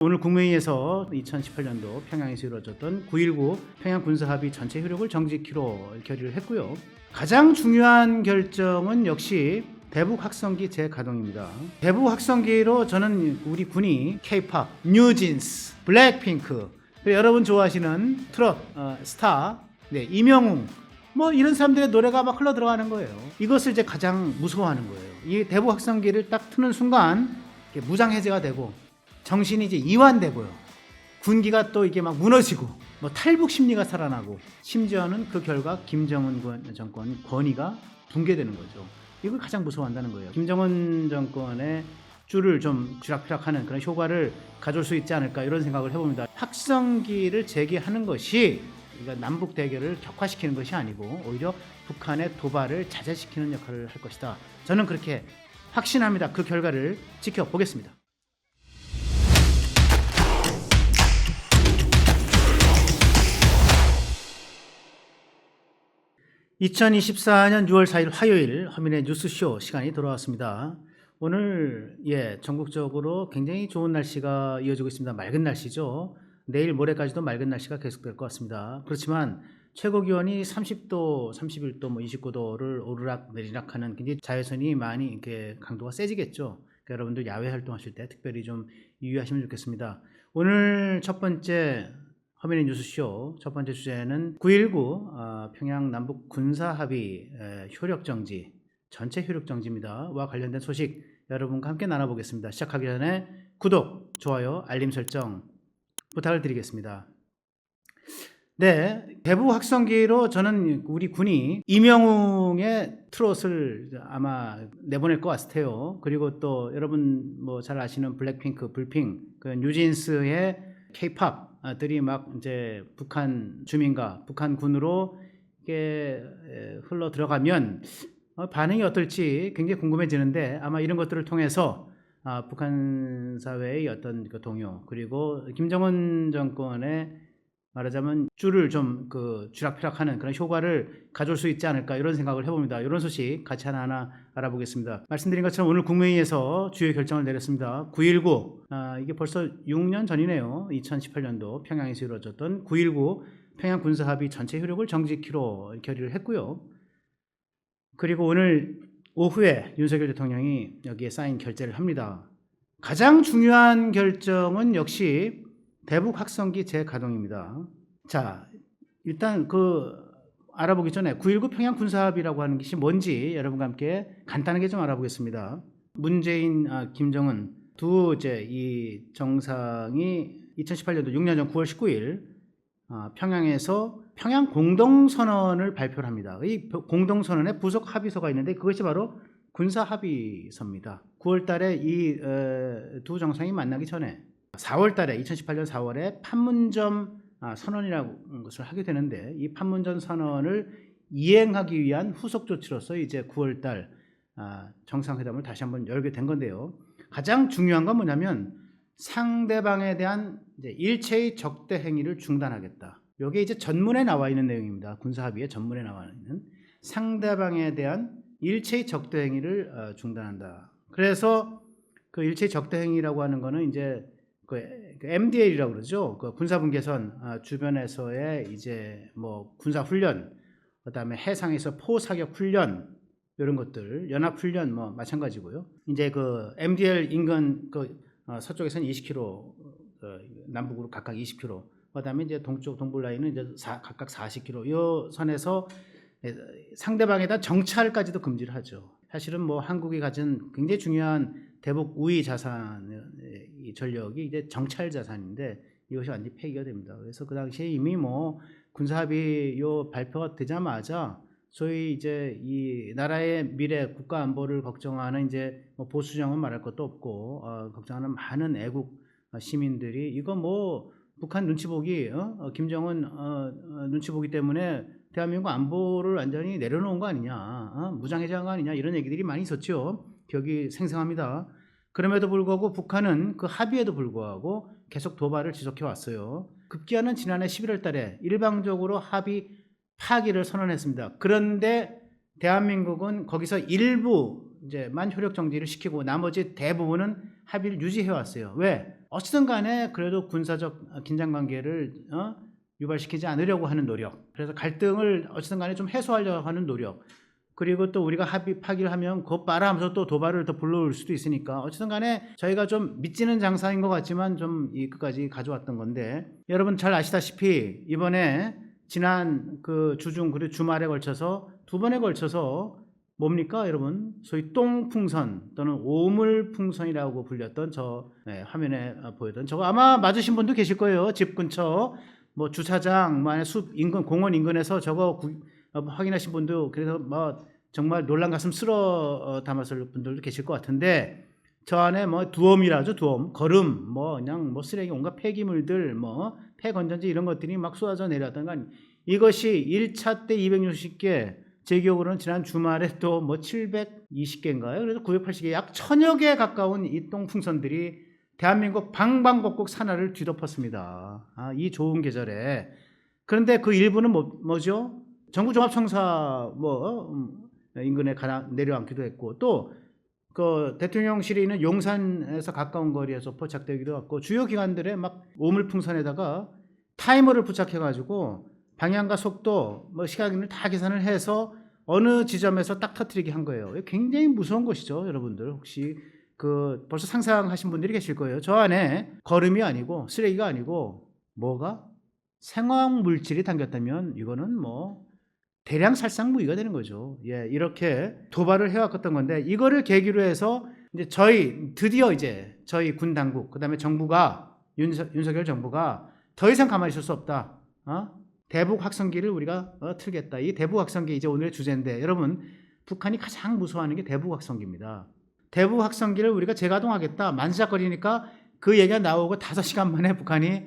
오늘 국무회의에서 2018년도 평양에서 이루어졌던 9.19 평양 군사합의 전체 효력을 정지키로 결의를 했고요. 가장 중요한 결정은 역시 대북 확성기 재가동입니다. 대북 확성기로 저는 우리 군이 K-팝, 뉴진스, 블랙핑크, 여러분 좋아하시는 트롯 스타, 이명웅 뭐 이런 사람들의 노래가 막 흘러 들어가는 거예요. 이것을 이제 가장 무서워하는 거예요. 이 대북 확성기를 딱 트는 순간 무장 해제가 되고 정신이 이제 이완되고요. 군기가 또 이게 막 무너지고 뭐 탈북 심리가 살아나고 심지어는 그 결과 김정은 정권 권위가 붕괴되는 거죠. 이걸 가장 무서워한다는 거예요. 김정은 정권의 줄을 좀 쥐락펴락하는 그런 효과를 가져올 수 있지 않을까 이런 생각을 해봅니다. 확성기를 제기하는 것이 남북 대결을 격화시키는 것이 아니고 오히려 북한의 도발을 자제시키는 역할을 할 것이다. 저는 그렇게 확신합니다. 그 결과를 지켜보겠습니다. 2024년 6월 4일 화요일 허민의 뉴스쇼 시간이 돌아왔습니다. 오늘 전국적으로 굉장히 좋은 날씨가 이어지고 있습니다. 맑은 날씨죠. 내일 모레까지도 맑은 날씨가 계속될 것 같습니다. 그렇지만 최고 기온이 30도, 31도, 29도를 오르락 내리락하는 굉장히 자외선이 많이 이렇게 강도가 세지겠죠. 그러니까 여러분들 야외 활동하실 때 특별히 좀 유의하시면 좋겠습니다. 오늘 첫 번째 허민의 뉴스쇼 첫 번째 주제는 9.19 평양 남북 군사합의 효력정지, 전체 효력정지입니다. 와 관련된 소식 여러분과 함께 나눠보겠습니다. 시작하기 전에 구독, 좋아요, 알림 설정 부탁을 드리겠습니다. 대북 확성기로 저는 우리 군이 이명웅의 트롯을 아마 내보낼 것 같아요. 그리고 또 여러분 뭐 잘 아시는 블랙핑크, 불핑, 그 뉴진스의 K-팝 들이 막 이제 북한 주민과 북한 군으로 이게 흘러 들어가면 반응이 어떨지 굉장히 궁금해지는데 아마 이런 것들을 통해서 북한 사회의 어떤 그 동요 그리고 김정은 정권의 말하자면 줄을 좀 쥐락펴락하는 그런 효과를 가져올 수 있지 않을까 이런 생각을 해봅니다. 이런 소식 같이 하나하나 알아보겠습니다. 말씀드린 것처럼 오늘 국무회의에서 주요 결정을 내렸습니다. 9.19 이게 벌써 6년 전이네요. 2018년도 평양에서 이루어졌던 9.19 평양 군사합의 전체 효력을 정지키로 결의를 했고요. 그리고 오늘 오후에 윤석열 대통령이 여기에 사인 결재를 합니다. 가장 중요한 결정은 역시 대북 확성기 재가동입니다. 자, 일단 알아보기 전에 9.19 평양 군사합의라고 하는 것이 뭔지 여러분과 함께 간단하게 좀 알아보겠습니다. 문재인, 김정은 이 정상이 2018년도 6년 전 9월 19일 평양에서 평양 공동선언을 발표를 합니다. 이 공동선언에 부속 합의서가 있는데 그것이 바로 군사합의서입니다. 9월 달에 이 두 정상이 만나기 전에 4월 달에 2018년 4월에 판문점 선언이라는 것을 하게 되는데 이 판문점 선언을 이행하기 위한 후속 조치로서 이제 9월 달 정상회담을 다시 한번 열게 된 건데요. 가장 중요한 건 뭐냐면 상대방에 대한 이제 일체의 적대 행위를 중단하겠다. 이게 이제 전문에 나와 있는 내용입니다. 군사합의의 전문에 나와 있는 상대방에 대한 일체의 적대 행위를 중단한다. 그래서 그 일체의 적대 행위라고 하는 거는 이제 MDL이라고 그러죠. 그 군사분계선 주변에서의 이제 뭐 군사 훈련, 그다음에 해상에서 포사격 훈련 이런 것들, 연합 훈련 뭐 마찬가지고요. 이제 그 MDL 인근 서쪽에서는 20km, 남북으로 각각 20km. 그다음에 이제 동쪽 동부 라인은 이제 각각 40km. 이 선에서 상대방에다 정찰까지도 금지를 하죠. 사실은 뭐 한국이 가진 굉장히 중요한 대북 우위 자산 전력이 이제 정찰 자산인데 이것이 완전히 폐기가 됩니다. 그래서 그 당시에 이미 뭐 군사합의 요 발표가 되자마자 소위 이제 이 나라의 미래 국가 안보를 걱정하는 이제 뭐 보수정은 말할 것도 없고 걱정하는 많은 애국 시민들이 이거 뭐 북한 눈치 보기 김정은 눈치 보기 때문에 대한민국 안보를 완전히 내려놓은 거 아니냐, 무장해제한 거 아니냐 이런 얘기들이 많이 있었죠. 기억이 생생합니다. 그럼에도 불구하고 북한은 그 합의에도 불구하고 계속 도발을 지속해 왔어요. 급기야는 지난해 11월 달에 일방적으로 합의 파기를 선언했습니다. 그런데 대한민국은 거기서 일부 이제만 효력 정지를 시키고 나머지 대부분은 합의를 유지해 왔어요. 왜? 어찌든 간에 그래도 군사적 긴장 관계를 유발시키지 않으려고 하는 노력, 그래서 갈등을 어찌든 간에 좀 해소하려고 하는 노력, 그리고 또 우리가 파기를 하면 곧 봐라 하면서 또 도발을 더 불러올 수도 있으니까 어쨌든 간에 저희가 좀 믿지는 장사인 것 같지만 좀 이 끝까지 가져왔던 건데, 여러분 잘 아시다시피 이번에 지난 그 주중 그리고 주말에 걸쳐서 두 번에 걸쳐서 뭡니까 여러분? 소위 똥풍선 또는 오물풍선이라고 불렸던 화면에 보였던 저거 아마 맞으신 분도 계실 거예요. 집 근처 뭐 주차장, 뭐 안에 숲 인근, 공원 인근에서 저거 확인하신 분도, 그래서 뭐 정말 놀란 가슴 쓸어 담았을 분들도 계실 것 같은데, 저 안에 뭐 두엄이라죠. 두엄, 거름, 뭐 그냥 뭐 쓰레기, 온갖 폐기물들, 뭐 폐건전지 이런 것들이 막 쏟아져 내려왔던 거 아니에요. 이것이 1차 때 260개, 제 기억으로는 지난 주말에 또 뭐 720개인가요? 그래서 980개, 약 1000여 개 가까운 이 똥풍선들이 대한민국 방방곡곡 산하를 뒤덮었습니다. 이 좋은 계절에. 그런데 그 일부는 뭐죠? 정부종합청사 인근에 내려앉기도 했고, 또 그 대통령실이 있는 용산에서 가까운 거리에서 포착되기도 했고, 주요 기관들의 막 오물풍선에다가 타이머를 부착해가지고 방향과 속도, 뭐 시각을 다 계산을 해서 어느 지점에서 딱 터뜨리게 한 거예요. 굉장히 무서운 것이죠, 여러분들. 혹시 벌써 상상하신 분들이 계실 거예요. 저 안에 거름이 아니고 쓰레기가 아니고 뭐가 생화학 물질이 담겼다면 이거는 뭐 대량 살상 무기가 되는 거죠. 예, 이렇게 도발을 해왔던 건데, 이거를 계기로 해서 이제 드디어 저희 군 당국, 그다음에 정부가 윤석열 정부가 더 이상 가만히 있을 수 없다. 대북 확성기를 우리가 틀겠다. 이 대북 확성기 이제 오늘의 주제인데, 여러분 북한이 가장 무서워하는 게 대북 확성기입니다. 대북 확성기를 우리가 재가동하겠다. 만지작거리니까 그 얘기가 나오고 5시간 만에 북한이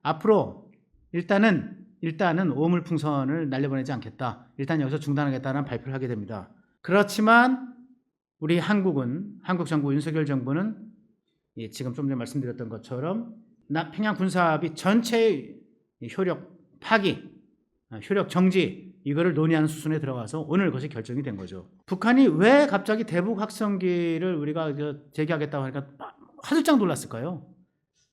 앞으로 일단은 오물풍선을 날려보내지 않겠다. 일단 여기서 중단하겠다는 발표를 하게 됩니다. 그렇지만 우리 한국 정부, 윤석열 정부는 지금 좀 전에 말씀드렸던 것처럼 평양 군사합의 전체의 효력 파기, 효력 정지, 이거를 논의하는 수순에 들어가서 오늘 그것이 결정이 된 거죠. 북한이 왜 갑자기 대북 확성기를 우리가 제기하겠다고 하니까 화들짝 놀랐을까요?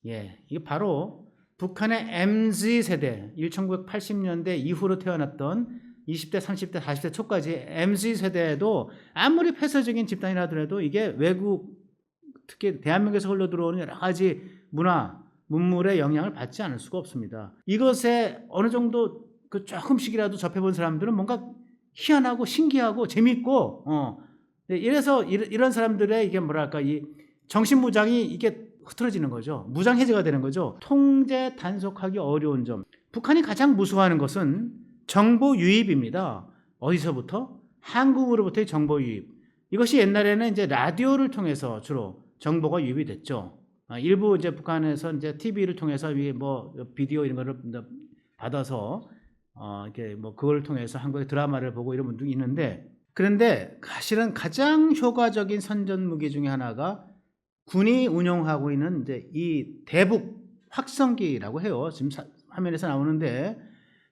예, 이게 바로 북한의 MZ세대, 1980년대 이후로 태어났던 20대, 30대, 40대 초까지 MZ세대도 아무리 폐쇄적인 집단이라 하더라도 이게 외국, 특히 대한민국에서 흘러들어오는 여러 가지 문화, 문물의 영향을 받지 않을 수가 없습니다. 이것에 어느 정도 조금씩이라도 접해본 사람들은 뭔가 희한하고 신기하고 재밌고, 이래서 이런 사람들의 이게 뭐랄까, 이 정신무장이 이게 흐트러지는 거죠. 무장해제가 되는 거죠. 통제 단속하기 어려운 점. 북한이 가장 무서워하는 것은 정보 유입입니다. 어디서부터? 한국으로부터의 정보 유입. 이것이 옛날에는 이제 라디오를 통해서 주로 정보가 유입이 됐죠. 일부 이제 북한에서 이제 TV를 통해서 뭐 비디오 이런 거를 받아서 이렇게 뭐 그걸 통해서 한국의 드라마를 보고 이런 분도 있는데, 그런데 사실은 가장 효과적인 선전 무기 중에 하나가 군이 운영하고 있는 이제 이 대북 확성기라고 해요. 지금 화면에서 나오는데,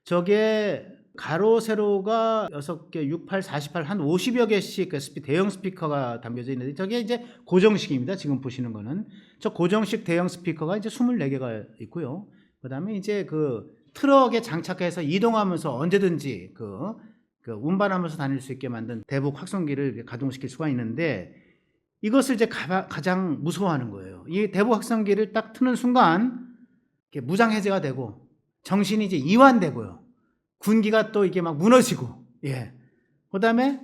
저게 가로 세로가 6개, 68, 48, 한 50여 개씩 대형 스피커가 담겨져 있는데, 저게 이제 고정식입니다. 지금 보시는 거는. 저 고정식 대형 스피커가 이제 24개가 있고요. 그 다음에 이제 트럭에 장착해서 이동하면서 언제든지 운반하면서 다닐 수 있게 만든 대북 확성기를 가동시킬 수가 있는데, 이것을 이제 가장 무서워하는 거예요. 이 대북 확성기를 딱 트는 순간 무장해제가 되고 정신이 이제 이완되고요. 군기가 또 이게 막 무너지고, 예. 그 다음에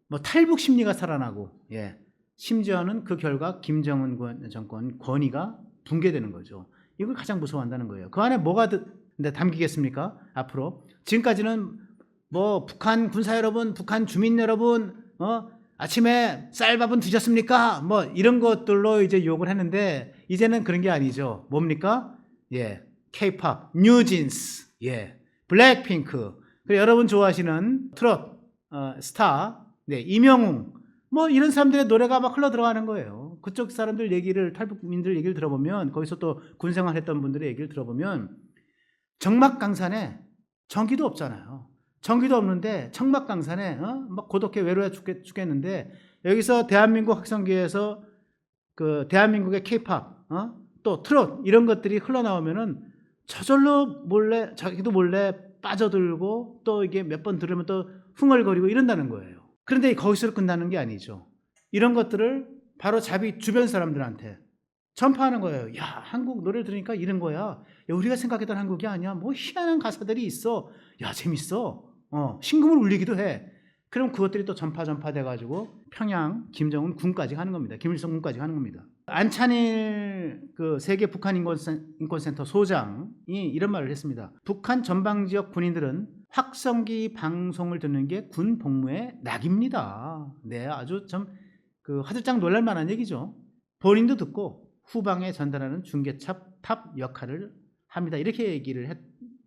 뭐 탈북 심리가 살아나고, 예. 심지어는 그 결과 김정은 정권 권위가 붕괴되는 거죠. 이걸 가장 무서워한다는 거예요. 그 안에 뭐가 담기겠습니까? 앞으로. 지금까지는 뭐 북한 군사 여러분, 북한 주민 여러분, 아침에 쌀밥은 드셨습니까? 뭐 이런 것들로 이제 욕을 했는데, 이제는 그런 게 아니죠. 뭡니까? 예, K-팝, 뉴진스, 예, 블랙핑크, 그리고 여러분 좋아하시는 트롯 스타, 네, 임영웅, 뭐 이런 사람들의 노래가 막 흘러 들어가는 거예요. 그쪽 사람들 얘기를, 탈북민들 얘기를 들어보면, 거기서 또 군생활했던 분들의 얘기를 들어보면, 정막강산에 전기도 없잖아요. 전기도 없는데 청막강산에 막 고독해 외로워 죽겠는데, 여기서 대한민국 확성기에서 대한민국의 K-팝, 또 트롯 이런 것들이 흘러나오면은 저절로 몰래 자기도 몰래 빠져들고 또 이게 몇 번 들으면 또 흥얼거리고 이런다는 거예요. 그런데 거기서 끝나는 게 아니죠. 이런 것들을 바로 자기 주변 사람들한테 전파하는 거예요. 야, 한국 노래를 들으니까 이런 거야. 야, 우리가 생각했던 한국이 아니야. 뭐 희한한 가사들이 있어. 야, 재밌어. 심금을 울리기도 해. 그럼 그것들이 또 전파돼 가지고 평양 김정은 군까지 가는 겁니다. 김일성 군까지 가는 겁니다. 안찬일 그 세계 북한 인권센터 소장이 이런 말을 했습니다. 북한 전방 지역 군인들은 확성기 방송을 듣는 게 군 복무의 낙입니다. 네, 아주 좀 그 화들짝 놀랄 만한 얘기죠. 본인도 듣고 후방에 전달하는 중계탑 역할을 합니다. 이렇게 얘기를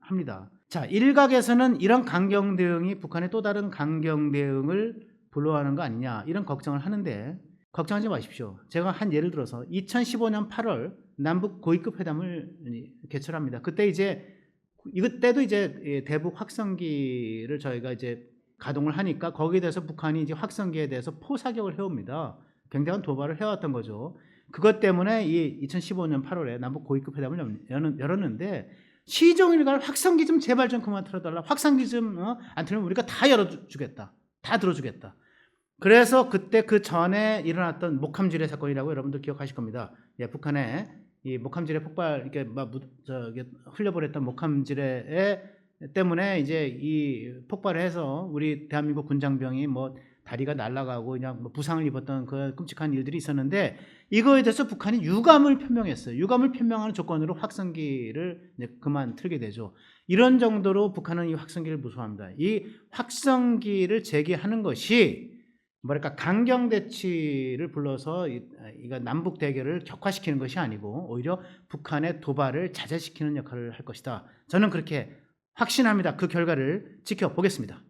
합니다. 자, 일각에서는 이런 강경 대응이 북한의 또 다른 강경 대응을 불러하는 거 아니냐 이런 걱정을 하는데 걱정하지 마십시오. 제가 한 예를 들어서 2015년 8월 남북 고위급 회담을 개최합니다. 그때 이때도 이제 대북 확성기를 저희가 이제 가동을 하니까 거기에 대해서 북한이 이제 확성기에 대해서 포사격을 해옵니다. 굉장한 도발을 해왔던 거죠. 그것 때문에 이 2015년 8월에 남북 고위급 회담을 열었는데 시종일관 확성기 좀 제발 좀 그만 틀어달라. 확성기 좀 안 틀면 우리가 다 열어주겠다. 다 들어주겠다. 그래서 그때 그 전에 일어났던 목함지뢰 사건이라고 여러분들 기억하실 겁니다. 예, 북한의 이 목함지뢰 폭발 이렇게 막 흘려버렸던 목함지뢰 때문에 이제 이 폭발을 해서 우리 대한민국 군장병이 뭐 다리가 날아가고 그냥 뭐 부상을 입었던 그 끔찍한 일들이 있었는데 이거에 대해서 북한이 유감을 표명했어요. 유감을 표명하는 조건으로 확성기를 이제 그만 틀게 되죠. 이런 정도로 북한은 이 확성기를 무서워합니다. 이 확성기를 제기하는 것이 뭐랄까 강경 대치를 불러서 이거 남북 대결을 격화시키는 것이 아니고 오히려 북한의 도발을 자제시키는 역할을 할 것이다. 저는 그렇게 확신합니다. 그 결과를 지켜보겠습니다.